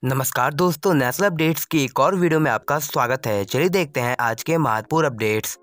नमस्कार दोस्तों, national updates की एक और वीडियो में आपका स्वागत है। चलिए देखते हैं आज के महत्वपूर्ण अपडेट्स।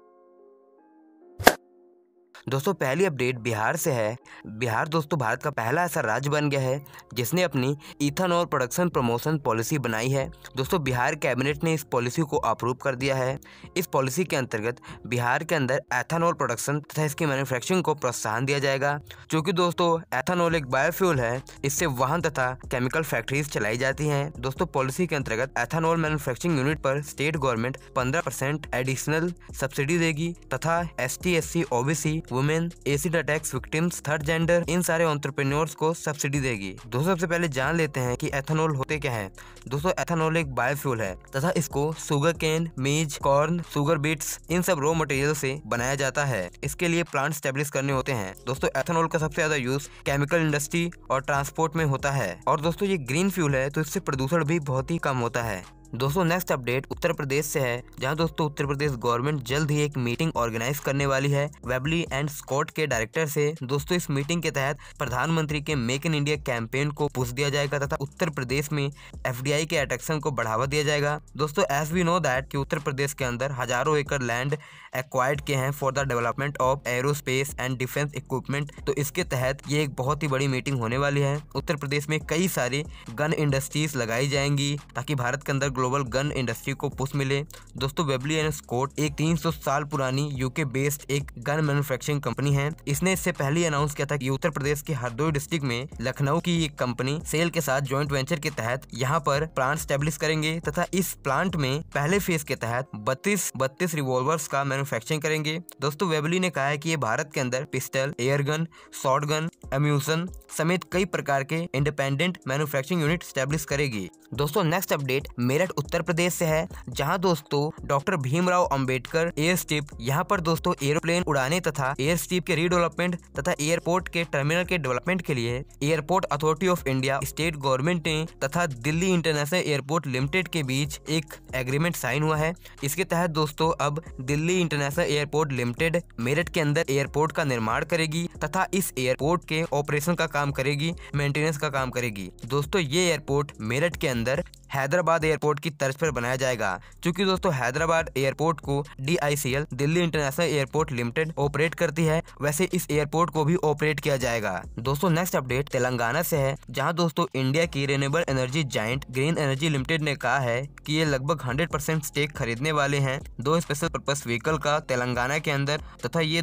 दोस्तों पहली अपडेट बिहार से है। बिहार दोस्तों भारत का पहला ऐसा राज्य बन गया है जिसने अपनी इथेनॉल प्रोडक्शन प्रमोशन पॉलिसी बनाई है। दोस्तों बिहार कैबिनेट ने इस पॉलिसी को अप्रूव कर दिया है। इस पॉलिसी के अंतर्गत बिहार के अंदर एथेनॉल प्रोडक्शन तथा इसकी मैन्युफैक्चरिंग को प्रोत्साहन दिया जाएगा। क्योंकि दोस्तों एथेनॉल एक बायोफ्यूल है, इससे वाहन तथा केमिकल फैक्ट्रीज चलाई जाती हैं। दोस्तों पॉलिसी के अंतर्गत एथेनॉल मैन्युफैक्चरिंग यूनिट पर स्टेट गवर्नमेंट 15% एडिशनल सब्सिडी देगी तथा ST SC OBC women acid attacks victims third gender in सारे एंटरप्रेन्योर्स को सब्सिडी देगी। दोस्तों सबसे पहले जान लेते हैं कि एथेनॉल होते क्या है। दोस्तों एथेनॉल एक बायोफ्यूल है तथा इसको शुगर केन, मेज, कॉर्न, शुगर बीट्स इन सब रॉ मटेरियल से बनाया जाता है। इसके लिए प्लांट स्टैब्लिश करने होते हैं। दोस्तों एथेनॉल का सबसे ज्यादा यूज केमिकल इंडस्ट्री और ट्रांसपोर्ट में होता है। और दोस्तों ये ग्रीन फ्यूल है तो इससे प्रदूषण भी बहुत ही कम होता है। दोस्तों नेक्स्ट अपडेट उत्तर प्रदेश से है, जहां दोस्तों उत्तर प्रदेश गवर्नमेंट जल्द ही एक मीटिंग ऑर्गेनाइज करने वाली है वेबली एंड स्कॉट के डायरेक्टर से। दोस्तों इस मीटिंग के तहत प्रधानमंत्री के मेक इन इंडिया कैंपेन को पुश दिया जाएगा तथा उत्तर प्रदेश में FDI के अट्रैक्शन को बढ़ावा दिया जाएगा। दोस्तों एज वी नो दैट कि उत्तर प्रदेश के अंदर हजारों एकड़ लैंड एक्वायर्ड किए हैं for the development of aerospace and defence equipment. तो इसके तहत ये एक बहुत ही बड़ी मीटिंग होने वाली है। उत्तर प्रदेश में कई सारी गन इंडस्ट्रीज लगाई जाएंगी ताकि भारत के अंदर ग्लोबल गन इंडस्ट्री को पुश मिले। दोस्तों वेबली एंड स्कॉट एक 300 साल पुरानी UK बेस्ड एक गन मैन्युफैक्चरिंग कंपनी है। इसने इससे पहले अनाउंस किया था कि उत्तर प्रदेश के हरदोई डिस्ट्रिक्ट में लखनऊ की एक कंपनी सेल के साथ जॉइंट वेंचर के तहत यहाँ पर प्लांट स्टैब्लिश करेंगे तथा इस प्लांट में पहले फेज के तहत 32 रिवॉल्वर्स का मैन्युफैक्चरिंग करेंगे। दोस्तों वेबली ने कहा है कि ये भारत के अंदर pistol, air gun, short gun, ammunition समेत कई प्रकार के इंडिपेंडेंट मैन्युफैक्चरिंग यूनिट स्टैब्लिश करेगी। दोस्तों नेक्स्ट अपडेट मेरठ उत्तर प्रदेश से है, जहां दोस्तों doctor Bhimrao Ambedkar air strip यहाँ पर दोस्तों एरोप्लेन उड़ाने तथा एयर स्ट्रिप के रीडेवलपमेंट तथा एयरपोर्ट के टर्मिनल के डेवलपमेंट के लिए airport authority of India, state government ने तथा दिल्ली इंटरनेशनल एयरपोर्ट लिमिटेड के बीच एक एग्रीमेंट साइन हुआ है। इसके तहत दोस्तों अब Delhi international airport limited Meerut के अंदर एयरपोर्ट का निर्माण करेगी तथा इस एयरपोर्ट के ऑपरेशन का काम करेगी, मेंटेनेंस का काम करेगी। दोस्तों ये एयरपोर्ट मेरठ के अंदर हैदराबाद एयरपोर्ट की तर्ज पर बनाया जाएगा। क्योंकि दोस्तों हैदराबाद एयरपोर्ट को DICL Delhi international airport limited operate करती है, वैसे इस एयरपोर्ट को भी ऑपरेट किया जाएगा। दोस्तों नेक्स्ट अपडेट तेलंगाना से है, जहां दोस्तों इंडिया की renewable energy giant green energy limited ने कहा है कि ये लगभग 100% स्टेक खरीदने वाले हैं 2 स्पेशल पर्पस व्हीकल का तेलंगाना के अंदर तथा ये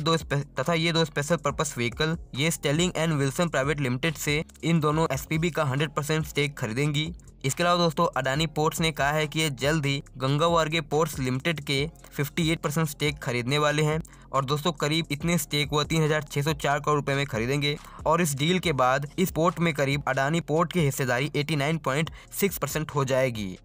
दो स्पेशल पर्पस व्हीकल ये Sterling and Wilson private limited से इन दोनों SPV का 100% स्टेक खरीदेंगी। इसके अलावा दोस्तों अडानी पोर्ट्स ने कहा है कि ये जल्द ही गंगावारगे पोर्ट्स लिमिटेड के 58% स्टेक खरीदने वाले हैं और दोस्तों करीब इतने स्टेक वह 3,604 करोड़ रुपए में खरीदेंगे और इस डील के बाद इस पोर्ट में करीब अडानी पोर्ट की हिस्सेदारी 89.6% हो जाएगी।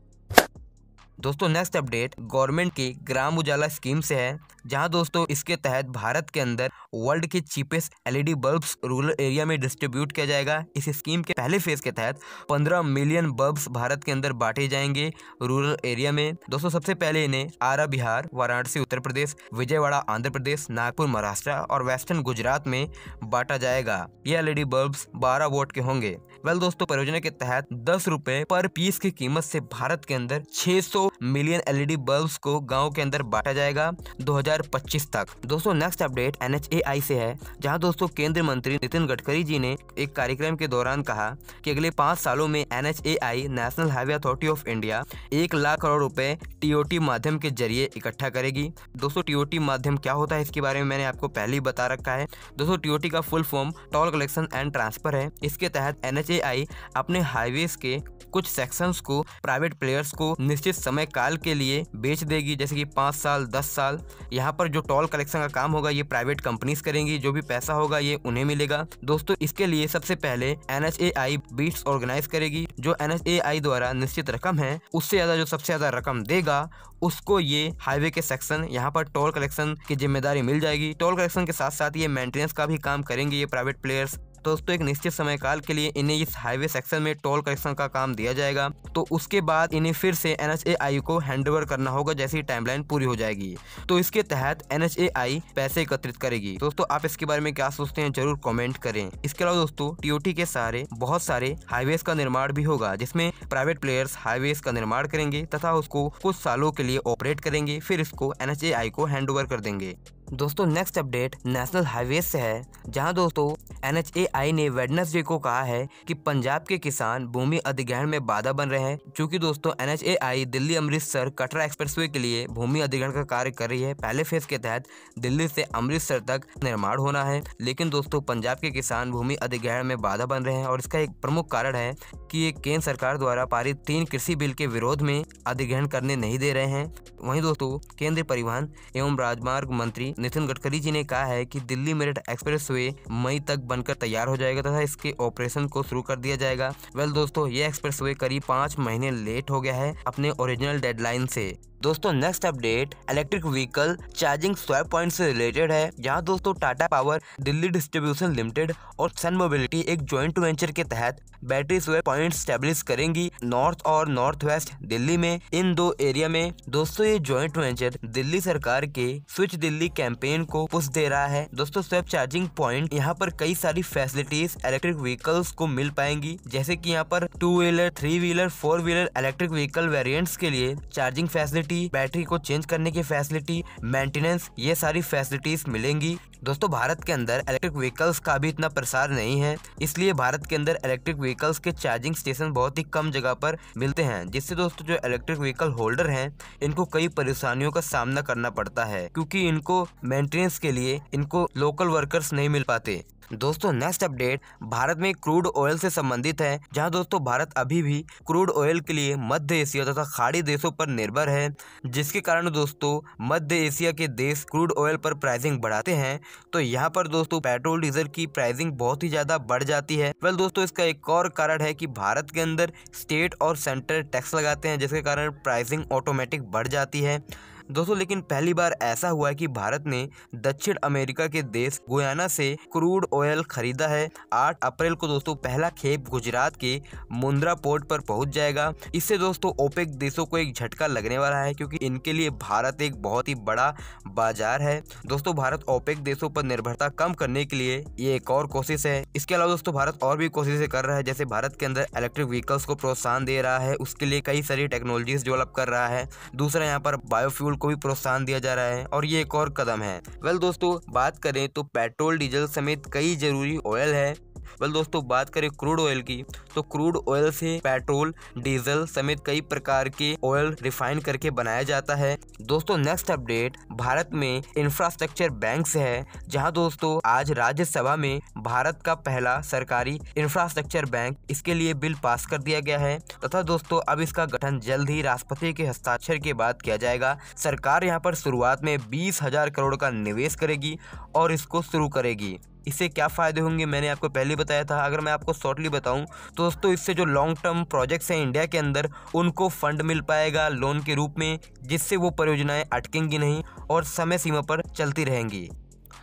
दोस्तों नेक्स्ट अपडेट गवर्नमेंट की ग्राम उजाला स्कीम से है, जहां दोस्तों इसके तहत भारत के अंदर वर्ल्ड के cheapest LED bulbs rural area में डिस्ट्रीब्यूट किया जाएगा। इस स्कीम के पहले फेज के तहत 15 मिलियन बल्ब्स भारत के अंदर बांटे जाएंगे रूरल एरिया में। दोस्तों सबसे पहले इन्हें आरा बिहार, वाराणसी उत्तर प्रदेश, विजयवाड़ा आंध्र प्रदेश, नागपुर महाराष्ट्र और वेस्टर्न गुजरात में बांटा जाएगा। ये LED बल्ब्स 12 वोट के होंगे। दोस्तों परियोजना के तहत 10 रुपए पर पीस की कीमत से भारत के अंदर 600 मिलियन LED बल्ब्स को गांव के अंदर बांटा जाएगा 2025 तक। दोस्तों नेक्स्ट अपडेट NHAI से है, जहां दोस्तों केंद्रीय मंत्री नितिन गडकरी जी ने एक कार्यक्रम के दौरान कहा कि अगले 5 सालों में NHAI national highway authority of India 1 lakh crore रुपए TOT माध्यम के जरिए इकट्ठा करेगी। दोस्तों TOT माध्यम क्या होता है इसके बारे में मैंने आपको पहले ही बता रखा है। दोस्तों TOT का full form toll collection and transfer है। इसके तहत NHAI अपने हाईवेज के कुछ सेक्शंस को प्राइवेट प्लेयर्स को निश्चित समय काल के लिए बेच देगी, जैसे कि 5 साल 10 साल। यहाँ पर जो टोल कलेक्शन का काम होगा ये प्राइवेट कंपनीज करेंगी, जो भी पैसा होगा ये उन्हें मिलेगा। दोस्तों इसके लिए सबसे पहले NHAI बीट्स ऑर्गेनाइज करेगी। जो NHAI द्वारा निश्चित रकम है उससे ज्यादा जो सबसे ज्यादा रकम देगा उसको ये हाईवे के सेक्शन यहाँ पर टोल कलेक्शन की जिम्मेदारी मिल जाएगी। टोल कलेक्शन के साथ साथ ये मेंटेनेंस का भी काम करेंगे ये प्राइवेट प्लेयर्स। दोस्तों एक निश्चित समय काल के लिए इन्हें इस हाईवे सेक्शन में टोल कलेक्शन का काम दिया जाएगा। तो उसके बाद इन्हें फिर से NHAI को हैंडओवर करना होगा जैसे टाइमलाइन पूरी हो जाएगी। तो इसके तहत NHAI पैसे एकत्रित करेगी। दोस्तों आप इसके बारे में क्या सोचते हैं जरूर कमेंट करें। इसके अलावा दोस्तों TOT के सहारे बहुत सारे हाईवेज का निर्माण भी होगा, जिसमें प्राइवेट प्लेयर्स हाईवेज का निर्माण करेंगे तथा उसको कुछ सालों के लिए ऑपरेट करेंगे, फिर इसको NHAI को हैंडओवर कर देंगे। दोस्तों नेक्स्ट अपडेट नेशनल हाईवेज से है, जहां दोस्तों NHAI ने वेडनेसडे को कहा है कि पंजाब के किसान भूमि अधिग्रहण में बाधा बन रहे हैं। क्योंकि दोस्तों NHAI दिल्ली अमृतसर कटरा एक्सप्रेसवे के लिए भूमि अधिग्रहण का कार्य कर रही है। पहले फेज के तहत दिल्ली से अमृतसर तक निर्माण होना है, लेकिन दोस्तों पंजाब के किसान भूमि अधिग्रहण में बाधा बन रहे हैं और इसका एक प्रमुख कारण है कि ये केंद्र सरकार द्वारा पारित 3 कृषि बिल के विरोध में अधिग्रहण करने नहीं दे रहे हैं। वहीं दोस्तों केंद्रीय परिवहन एवं राजमार्ग मंत्री नितिन गडकरी जी ने कहा है कि दिल्ली मेरठ एक्सप्रेसवे मई तक बनकर तैयार हो जाएगा तथा इसके ऑपरेशन को शुरू कर दिया जाएगा। वेल दोस्तों ये एक्सप्रेसवे करीब 5 महीने लेट हो गया है अपने ओरिजिनल डेडलाइन से। दोस्तों next update electric vehicle charging swap point से रिलेटेड है, जहां दोस्तों Tata power, Delhi distribution limited और सन मोबिलिटी एक जॉइंट वेंचर के तहत बैटरी स्वैप पॉइंट स्टैब्लिश करेंगी नॉर्थ और नॉर्थ वेस्ट दिल्ली में, इन 2 एरिया में। दोस्तों ये जॉइंट वेंचर दिल्ली सरकार के स्विच दिल्ली कैंपेन को पुश दे रहा है। दोस्तों स्वैप चार्जिंग पॉइंट यहाँ पर कई सारी फैसिलिटीज इलेक्ट्रिक व्हीकल्स को मिल पाएंगी, जैसे कि यहाँ पर 2 wheeler 3 wheeler 4 wheeler electric vehicle variants के लिए चार्जिंग फैसिलिटी, बैटरी को चेंज करने की फैसिलिटी, मेंटेनेंस, ये सारी फैसिलिटीज मिलेंगी। दोस्तों भारत के अंदर इलेक्ट्रिक व्हीकल्स का भी इतना प्रसार नहीं है, इसलिए भारत के अंदर इलेक्ट्रिक व्हीकल्स के चार्जिंग स्टेशन बहुत ही कम जगह पर मिलते हैं, जिससे दोस्तों जो इलेक्ट्रिक व्हीकल होल्डर हैं इनको कई परेशानियों का सामना करना पड़ता है, क्योंकि इनको मेंटेनेंस के लिए इनको लोकल वर्कर्स नहीं मिल पाते। दोस्तों नेक्स्ट अपडेट भारत में क्रूड ऑयल से संबंधित है, जहां दोस्तों भारत अभी भी क्रूड ऑयल के लिए मध्य एशिया तथा खाड़ी देशों पर निर्भर है, जिसके कारण दोस्तों मध्य एशिया के देश क्रूड ऑयल पर प्राइसिंग बढ़ाते हैं, तो यहाँ पर दोस्तों पेट्रोल डीजल की प्राइसिंग बहुत ही ज्यादा बढ़ जाती है। वेल दोस्तों इसका एक और कारण है कि भारत के अंदर स्टेट और सेंट्रल टैक्स लगाते हैं, जिसके कारण प्राइसिंग ऑटोमेटिक बढ़ जाती है। दोस्तों लेकिन पहली बार ऐसा हुआ है कि भारत ने दक्षिण अमेरिका के देश गुयाना से क्रूड ऑयल खरीदा है। 8 अप्रैल को दोस्तों पहला खेप गुजरात के मुंद्रा पोर्ट पर पहुंच जाएगा। इससे दोस्तों ओपेक देशों को एक झटका लगने वाला है, क्योंकि इनके लिए भारत एक बहुत ही बड़ा बाजार है। दोस्तों भारत ओपेक देशों पर निर्भरता कम करने के लिए ये एक और कोशिश है। इसके अलावा दोस्तों भारत और भी कोशिशें कर रहा है, जैसे भारत के अंदर इलेक्ट्रिक व्हीकल्स को प्रोत्साहन दे रहा है, उसके लिए कई सारी टेक्नोलॉजीज डेवलप कर रहा है। दूसरा यहाँ पर बायोफ्यूल को भी प्रोत्साहन दिया जा रहा है और ये एक और कदम है। वेल दोस्तों बात करें तो पेट्रोल डीजल समेत कई जरूरी ऑयल है। वेल दोस्तों बात करें क्रूड ऑयल की, तो क्रूड ऑयल से पेट्रोल डीजल समेत कई प्रकार के ऑयल रिफाइन करके बनाया जाता है। दोस्तों नेक्स्ट अपडेट भारत में इंफ्रास्ट्रक्चर बैंक से है, जहां दोस्तों आज राज्यसभा में भारत का पहला सरकारी इंफ्रास्ट्रक्चर बैंक, इसके लिए बिल पास कर दिया गया है तथा दोस्तों अब इसका गठन जल्द ही राष्ट्रपति के हस्ताक्षर के बाद किया जाएगा। सरकार यहां पर शुरुआत में 20,000 करोड़ का निवेश करेगी और इसको शुरू करेगी। इससे क्या फायदे होंगे मैंने आपको पहले बताया था। अगर मैं आपको शॉर्टली बताऊं तो दोस्तों इससे जो लॉन्ग टर्म प्रोजेक्ट्स हैं इंडिया के अंदर उनको फंड मिल पाएगा लोन के रूप में, जिससे वो परियोजनाएं अटकेंगी नहीं और समय सीमा पर चलती रहेंगी।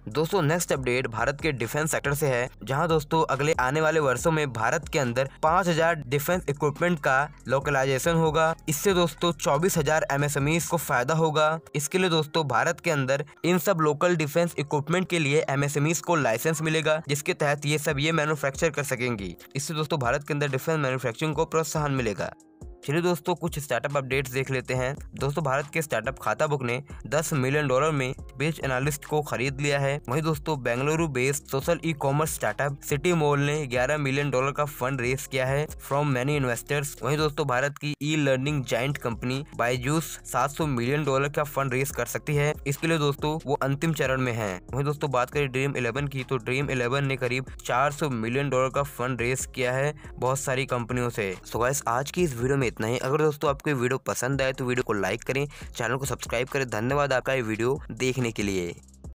दोस्तों नेक्स्ट अपडेट भारत के डिफेंस सेक्टर से है, जहां दोस्तों अगले आने वाले वर्षों में भारत के अंदर 5,000 डिफेंस इक्विपमेंट का लोकलाइजेशन होगा। इससे दोस्तों 24,000 MSMEs को फायदा होगा। इसके लिए दोस्तों भारत के अंदर इन सब लोकल डिफेंस इक्विपमेंट के लिए MSMEs को लाइसेंस मिलेगा, जिसके तहत ये सब मैन्युफैक्चर कर सकेंगी। इससे दोस्तों भारत के अंदर डिफेंस मैन्युफैक्चरिंग को प्रोत्साहन मिलेगा। चलिए दोस्तों कुछ स्टार्टअप अपडेट्स देख लेते हैं। दोस्तों भारत के स्टार्टअप खाता बुक ने $10 मिलियन में बेच एनालिस्ट को खरीद लिया है। वहीं दोस्तों Bengaluru based social e commerce startup city mall ने $11 मिलियन का फंड रेज किया है फ्रॉम मैनी इन्वेस्टर्स। वहीं दोस्तों भारत की e learning giant company Byju's $700 million का फंड रेज कर सकती है। इसके लिए दोस्तों वो अंतिम चरण में है। वहीं दोस्तों बात करें ड्रीम 11 की, तो ड्रीम 11 ने करीब $400 मिलियन का फंड रेज किया है बहुत सारी कंपनियों से। सो गाइस आज की इस वीडियो में इतना ही। अगर दोस्तों आपको वीडियो पसंद आए तो वीडियो को लाइक करें, चैनल को सब्सक्राइब करें। धन्यवाद आपका ये वीडियो देखने के लिए।